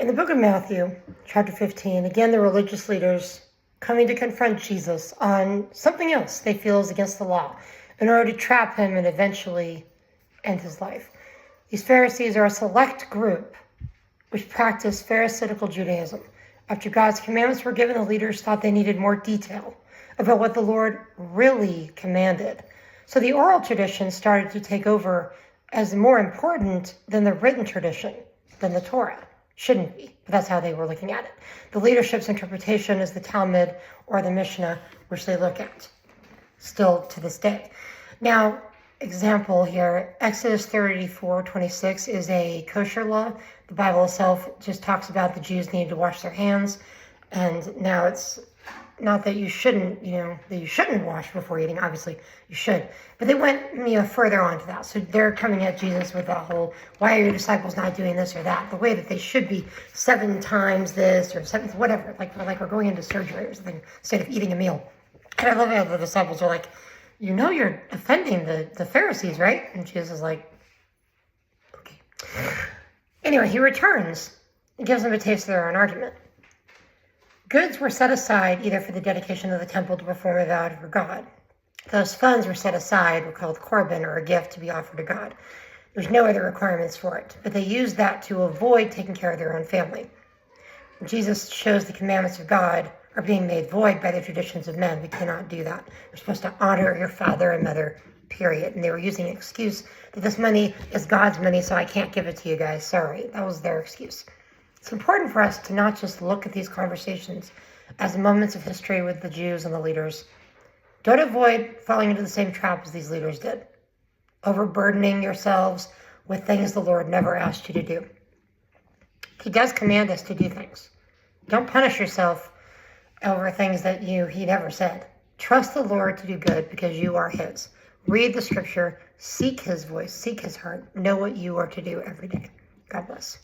In the book of Matthew, chapter 15, again, the religious leaders coming to confront Jesus on something else they feel is against the law in order to trap him and eventually end his life. These Pharisees are a select group which practiced Pharisaical Judaism. After God's commandments were given, the leaders thought they needed more detail about what the Lord really commanded. So the oral tradition started to take over as more important than the written tradition, than the Torah. Shouldn't be, but that's how they were looking at it. The leadership's interpretation is the Talmud or the Mishnah, which they look at still to this day. Now, example here, Exodus 34:26 is a kosher law. The Bible itself just talks about the Jews need to wash their hands, and now it's not that you shouldn't, that you shouldn't wash before eating. Obviously, you should. But they went, further on to that. So they're coming at Jesus with that whole, why are your disciples not doing this or that? The way that they should be 7 times this or 7, whatever. Like we're going into surgery or something instead of eating a meal. And I love how the disciples are like, you're offending the Pharisees, right? And Jesus is like, okay. Anyway, he returns and gives them a taste of their own argument. Goods were set aside either for the dedication of the temple to perform a vow for God. Those funds were set aside, were called korban, or a gift to be offered to God. There's no other requirements for it, but they used that to avoid taking care of their own family. When Jesus shows the commandments of God are being made void by the traditions of men. We cannot do that. You're supposed to honor your father and mother, period. And they were using an excuse that this money is God's money, so I can't give it to you guys. Sorry, that was their excuse. It's important for us to not just look at these conversations as moments of history with the Jews and the leaders. Don't avoid falling into the same trap as these leaders did, overburdening yourselves with things the Lord never asked you to do. He does command us to do things. Don't punish yourself over things that he never said. Trust the Lord to do good because you are his. Read the scripture, seek his voice, seek his heart, know what you are to do every day. God bless.